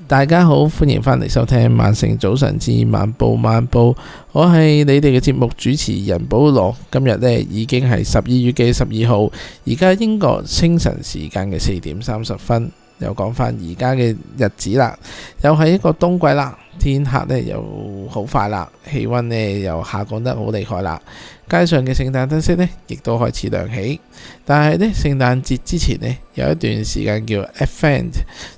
大家好，歡迎返嚟收聽萬城早晨至晚報晚報，我係你哋嘅節目主持人保羅。今日呢已經係12月嘅12號，而家英國清晨時間嘅4點30分，又講返而家嘅日子啦，又係一個冬季啦，天黑呢又好快啦，氣溫呢又下降得好厲害啦，街上嘅聖誕燈飾呢亦都開始亮起。但係呢，聖誕節之前呢，有一段時間叫 Advent，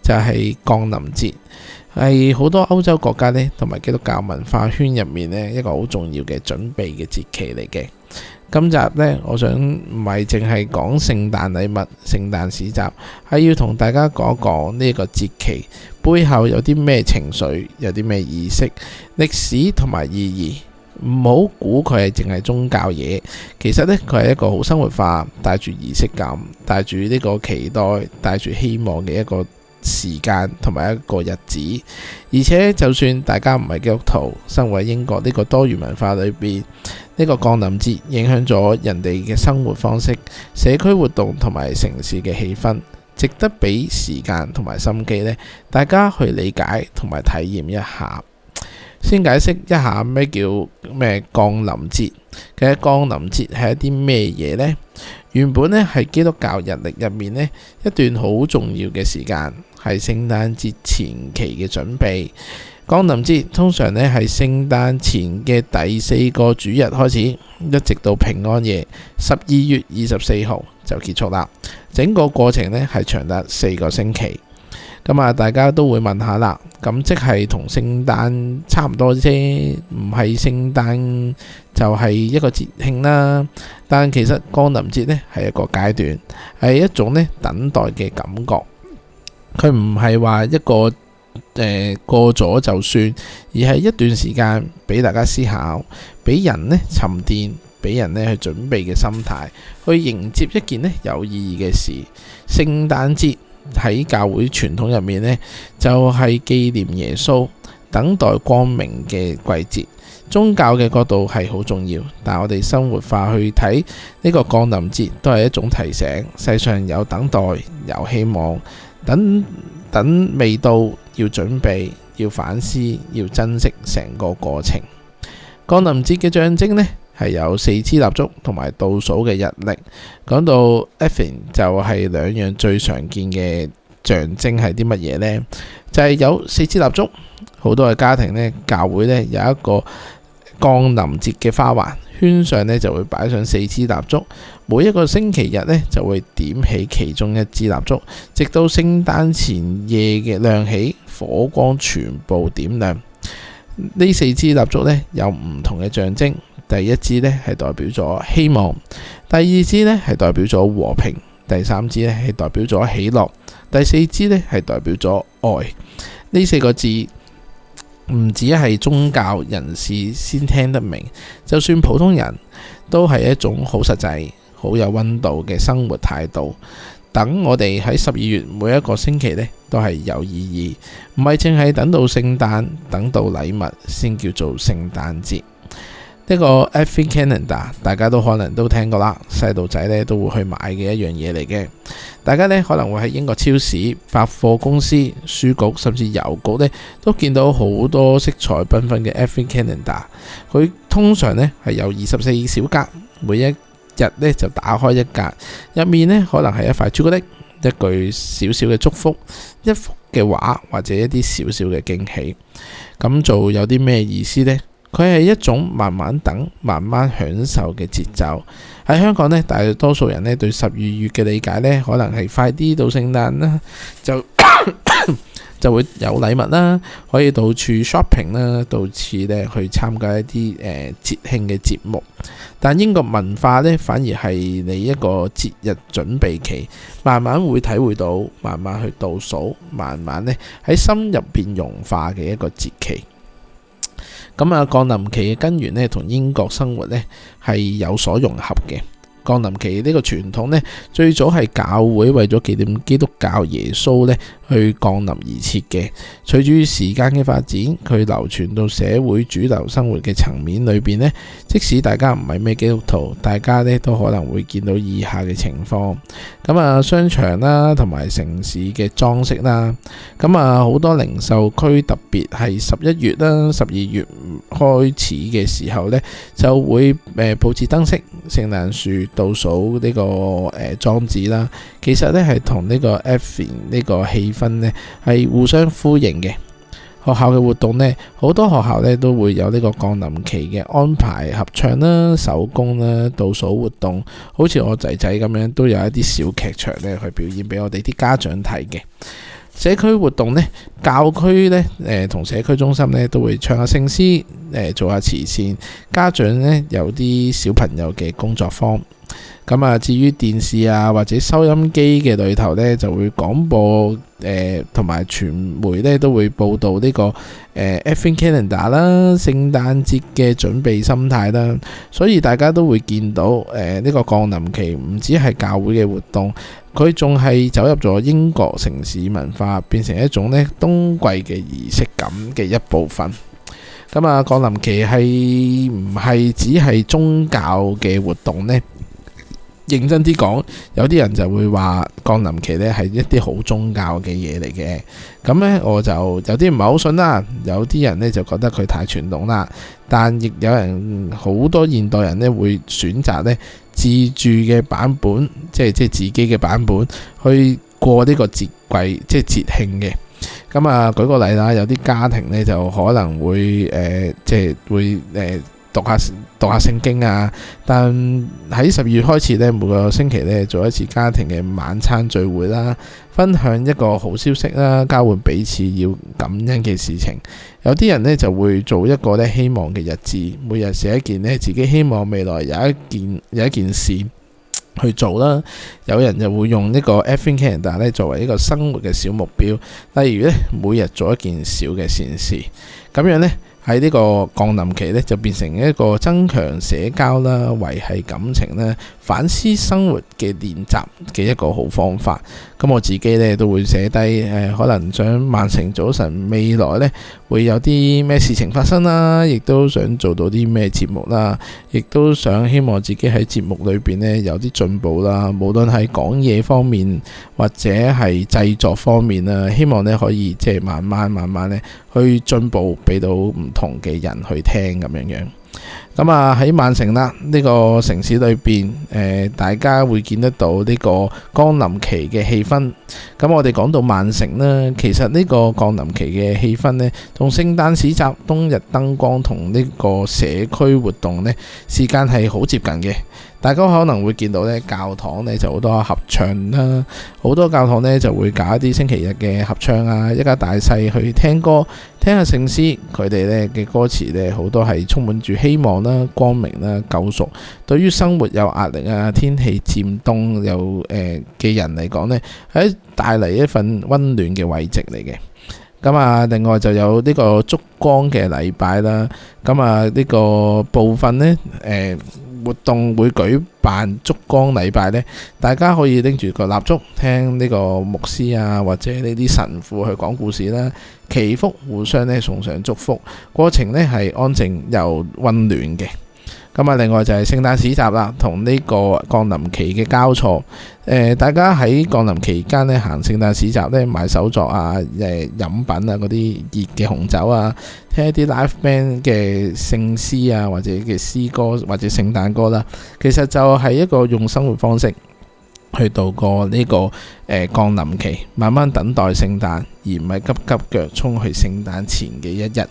就係降臨節，係好多歐洲國家呢同埋基督教文化圈入面呢一個好重要嘅準備嘅節期嚟嘅。今集呢，我想唔係淨係講聖誕禮物、聖誕市集，係要同大家講一講呢個節期背後有啲咩情緒，有啲咩意識、歷史同埋意義。唔好估佢係淨係宗教嘢，其實呢，佢係一個好生活化，帶住儀式感，帶住呢個期待，帶住希望嘅一個時間同埋一個日子。而且就算大家唔係基督徒，生活喺英國呢個多元文化裏邊，呢個降臨節影響咗人哋嘅生活方式、社區活動同埋城市嘅氣氛，值得俾時間同埋心機呢，大家去理解同埋體驗一下。先解釋一下咩叫降臨節。其實降臨節係一啲咩嘢呢？原本呢係基督教日曆入面呢一段好重要嘅時間，係聖誕節前期嘅準備。降臨節通常呢係聖誕前嘅第4個主日開始，一直到平安夜12月24號就結束啦。整個過程呢係長達4個星期。咁啊，大家都會問下啦，咁即係同聖誕差唔多啫，唔係聖誕就係一個節慶啦。但其實降臨節呢係一個階段，係一種呢等待嘅感覺。佢唔係話一個過咗就算，而係一段時間俾大家思考，俾人呢沉澱，俾人呢去準備嘅心態，去迎接一件呢有意義嘅事。聖誕節喺教會傳統入面呢，就係紀念耶穌，等待光明嘅季節。宗教嘅角度係好重要，但我哋生活化去睇呢個降臨節，都係一種提醒：世上有等待，有希望，等未到，要準備，要反思，要珍惜成個過程。降臨節嘅象徵呢，係有4支蠟燭同埋倒數嘅日曆。講到 Advent 就係2樣最常見嘅象徵係啲乜嘢呢？就係有4支蠟燭，好多嘅家庭呢，教會呢有一個降臨節嘅花環，圈上呢就會擺上4支蠟燭，每一個星期日呢就會點起其中1支蠟燭，直到聖誕前夜嘅亮起，火光全部點亮。呢4支蠟燭呢有唔同嘅象徵。第1支呢係代表咗希望，第2支呢係代表咗和平，第3支呢係代表咗喜樂，第4支呢係代表咗愛。呢4個字唔止係宗教人士先聽得明，就算普通人都係一種好實際、好有溫度嘅生活態度。等我哋喺12月每一個星期呢都係有意義，唔係淨係等到聖誕、等到禮物先叫做聖誕節。呢個 Advent Calendar 大家都可能都聽過啦，細路仔呢都會去買嘅一樣嘢嚟嘅。大家呢可能會喺英國超市、百貨公司、書局甚至郵局呢都見到好多色彩繽紛嘅 Advent Calendar。佢通常呢係有24小格，每一日呢就打開一格，入面呢可能係一塊朱古力、一句小小嘅祝福、一幅嘅畫或者一啲小小嘅驚喜。咁做有啲咩意思呢？佢係一種慢慢等、慢慢享受嘅節奏。喺香港呢，大多數人呢對12月嘅理解呢，可能係快啲到聖誕啦，就會有禮物啦，可以到處 shopping 啦，到處呢去參加一啲節慶嘅節目。但英國文化呢，反而係你一個節日準備期，慢慢會體會到，慢慢去倒數，慢慢呢喺心入邊融化嘅一個節期。咁啊，降臨期嘅根源呢，同英國生活呢係有所融合嘅。降臨期呢個傳統呢，最早係教會為咗紀念基督教耶穌呢，去去降臨而設嘅。隨住時間嘅發展，佢流傳到社會主流生活嘅層面裏邊呢，即使大家唔係咩基督徒，大家呢都可能會見到以下嘅情況。咁啊，商場啦，同埋城市嘅裝飾啦，咁啊好多零售區，特別係11月啦、12月開始嘅時候呢，就會佈置燈飾、聖誕樹、倒數呢個裝置啦。其實呢係同呢個 Advent 呢個氣氛呢係互相呼應嘅。學校嘅活動呢，好多學校呢都會有呢個降臨期嘅安排，合唱啦、手工啦、倒數活動，好似我仔仔咁樣，都有一啲小劇場呢去表演俾我哋啲家長睇嘅。社區活動呢，教區呢同社區中心呢都會唱下聖詩，做下慈善。家長呢有啲小朋友嘅工作坊。咁啊，至於電視啊或者收音機嘅裏頭呢，就會廣播同埋傳媒呢都會報導呢個Advent Calendar 啦、聖誕節嘅準備心態啦，所以大家都會見到呢個降臨期唔止係教會嘅活動，佢仲係走入咗英國城市文化，變成一種呢冬季嘅儀式感嘅一部分。咁啊，降臨期係唔係只係宗教嘅活動呢？認真啲講，有啲人就會話降臨期呢係一啲好宗教嘅嘢嚟嘅。咁呢，我就有啲唔係好信啦。有啲人呢就覺得佢太傳統啦。但亦有人好多現代人呢會選擇呢自住嘅版本，即係自己嘅版本去過呢個節季，即係節慶嘅。咁啊，舉個例啦，有啲家庭呢就可能會讀下聖經啊，但喺12月開始呢，每個星期呢做一次家庭嘅晚餐聚會啦，分享一個好消息啦，交換彼此要感恩嘅事情。有啲人呢就會做一個呢希望嘅日誌，每日寫一件呢自己希望未來有一件事去做啦。有人就會用呢個 Advent Calendar 呢作為一個生活嘅小目標，例如呢每日做一件小嘅善事，咁樣呢，喺呢個降臨期呢，就變成一個增強社交啦、維繫感情啦、反思生活嘅練習嘅一個好方法。咁我自己呢，都會寫低可能想萬城早晨未來呢會有啲咩事情發生啦，亦都想做到啲咩節目啦，亦都想希望自己喺節目裏邊呢有啲進步啦，無論係講嘢方面或者係製作方面啦，希望呢可以即係慢慢呢去進步，俾到唔同嘅人去聽咁樣樣。咁啊喺曼城啦呢個城市裏邊，大家會見得到呢個降臨期嘅氣氛。咁我哋講到曼城呢，其實呢個降臨期嘅氣氛呢，同聖誕市集、冬日燈光同呢個社區活動呢，時間係好接近嘅。大家可能會見到呢，教堂呢就好多合唱啦，好多教堂呢就會搞一啲星期日嘅合唱啊，一家大細去聽歌，聽下聖詩。佢哋呢嘅歌詞呢，好多係充滿住希望啦、光明啦、救贖。對於生活有壓力啊、天氣漸凍有嘅人嚟講呢，係帶嚟一份溫暖嘅慰藉嚟嘅。咁啊，另外就有呢個燭光嘅禮拜啦。咁啊，呢個部分呢，活動會舉辦燭光禮拜呢，大家可以拎住個蠟燭，聽呢個牧師啊或者呢啲神父去講故事啦，祈福，互相呢送上祝福，過程呢係安靜又溫暖嘅。咁啊，另外就係聖誕市集啦，同呢個降臨期嘅交錯。大家喺降臨期間呢，行聖誕市集呢，買手作啊、飲品啊、嗰啲熱嘅紅酒啊，聽一啲 live band 嘅聖詩啊，或者嘅詩歌或者聖誕歌啦。其實就係一個用生活方式去度過呢個降臨期，慢慢等待聖誕，而唔係急急腳衝去聖誕前嘅一日。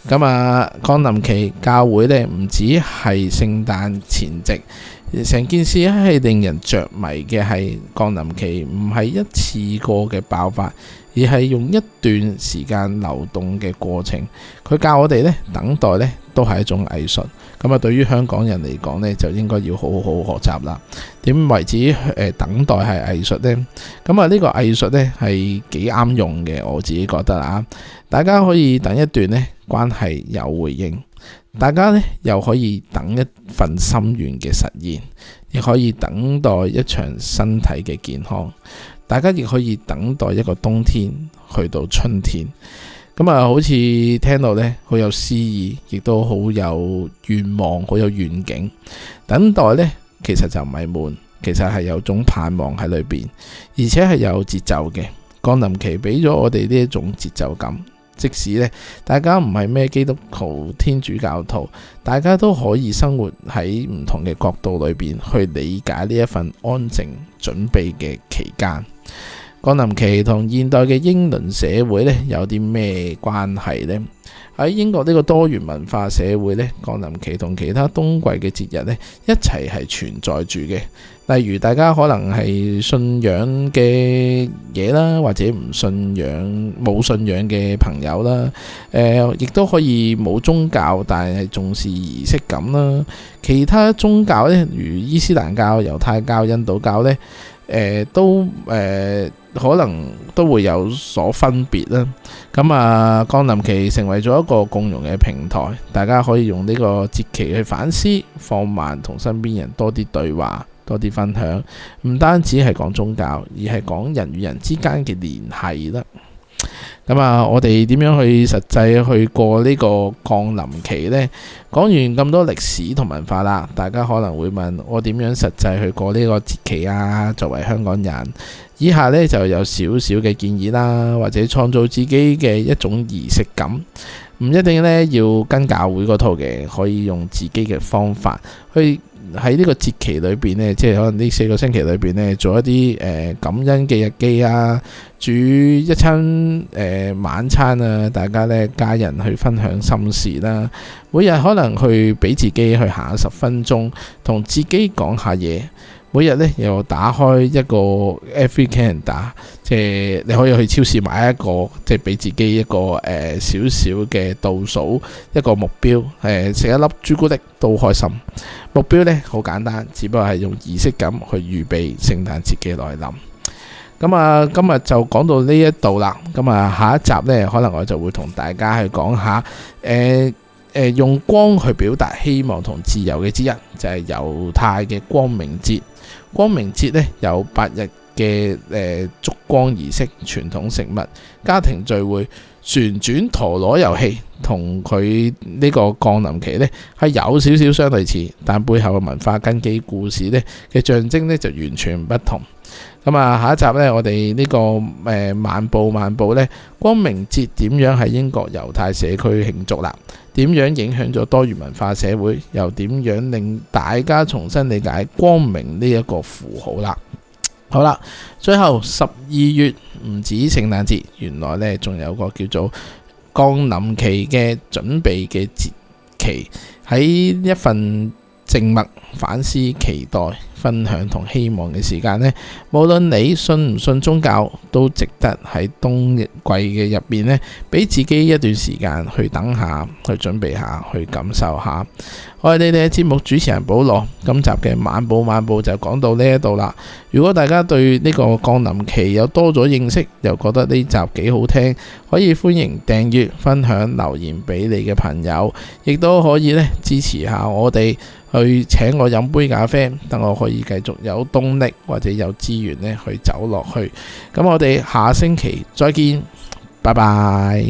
咁啊，降臨期教會呢唔止係聖誕前夕，成件事係令人着迷嘅係降臨期，唔係一次過嘅爆發，而係用一段時間流動嘅過程。佢教我哋呢，等待呢都係一種藝術。咁啊，對於香港人嚟講呢，就應該要好好學習啦。點為止等待係藝術呢？咁啊，呢個藝術呢係幾啱用嘅，我自己覺得啊。大家可以等一段呢，關係有回應，大家呢又可以等一份心願嘅實現，亦可以等待一場身體嘅健康，大家亦可以等待一個冬天去到春天。咁啊，好似聽到呢，好有詩意，亦都好有願望，好有願景。等待呢，其實就唔係悶，其實係有種盼望喺裏邊，而且係有節奏嘅。降臨期俾咗我哋呢一種節奏感，即使呢，大家唔係咩基督徒、天主教徒，大家都可以生活喺唔同嘅角度裏邊去理解呢一份安靜準備嘅期間。降臨期同現代嘅英倫社會呢，有啲咩關係呢？喺英國呢個多元文化社會呢，降臨期同其他冬季嘅節日呢，一齊係存在住嘅。例如大家可能係信仰嘅嘢啦，或者唔信仰、冇信仰嘅朋友啦，亦都可以冇宗教，但係重視儀式感啦。其他宗教呢，如伊斯蘭教、猶太教、印度教呢，都可能都會有所分別啦。咁啊，降臨期成為咗一個共融嘅平台，大家可以用呢個節期去反思、放慢同身邊人多啲對話、多啲分享。唔單止係講宗教，而係講人與人之間嘅聯繫啦。咁啊，我哋點樣去實際去過呢個降臨期呢？講完咁多歷史同文化啦，大家可能會問我點樣實際去過呢個節期啊？作為香港人，以下呢就有少少嘅建議啦，或者創造自己嘅一種儀式感，唔一定呢要跟教會嗰套嘅，可以用自己嘅方法去喺呢個節期裏邊呢，即係可能呢4個星期裏邊呢，做一啲感恩嘅日記啊，煮一餐晚餐啊，大家呢家人去分享心事啦，每日可能去俾自己去行10分鐘，同自己講下嘢。每日呢又打開一個 Every Calendar， 即係你可以去超市買一個，即係俾自己一個少少嘅倒數一個目標，食一粒朱古力都開心。目標呢好簡單，只不過係用儀式感去預備聖誕節嘅來臨。咁啊，今日就講到呢一度啦。咁啊，下一集呢，可能我就會同大家去講下用光去表達希望同自由嘅之一，就係猶太嘅光明節。光明節呢有8日嘅燭光儀式、傳統食物、家庭聚會、旋轉陀螺遊戲，同佢呢個降臨期呢係有少少相類似，但背後嘅文化根基、故事呢嘅象徵呢就完全不同。咁啊，下一集呢，我哋呢個漫步呢，光明節點樣喺英國猶太社區慶祝啦？點樣影響咗多元文化社會？又點樣令大家重新理解光明呢一個符號啦？好啦，最後12月唔止聖誕節，原來呢仲有個叫做降臨期嘅準備嘅節期，喺一份靜默、反思、期待、分享同希望嘅時間呢，無論你信唔信宗教，都值得喺冬季嘅入邊呢，俾自己一段時間去等下，去準備下，去感受下。我係你哋嘅節目主持人保羅，今集嘅漫步就講到呢一度啦。如果大家對呢個降臨期有多咗認識，又覺得呢集幾好聽，可以歡迎訂閱、分享、留言俾你嘅朋友，亦都可以呢支持下我哋，去請我飲杯咖啡，等我可以繼續有動力或者有資源呢去走落去。咁我哋下星期再見，拜拜。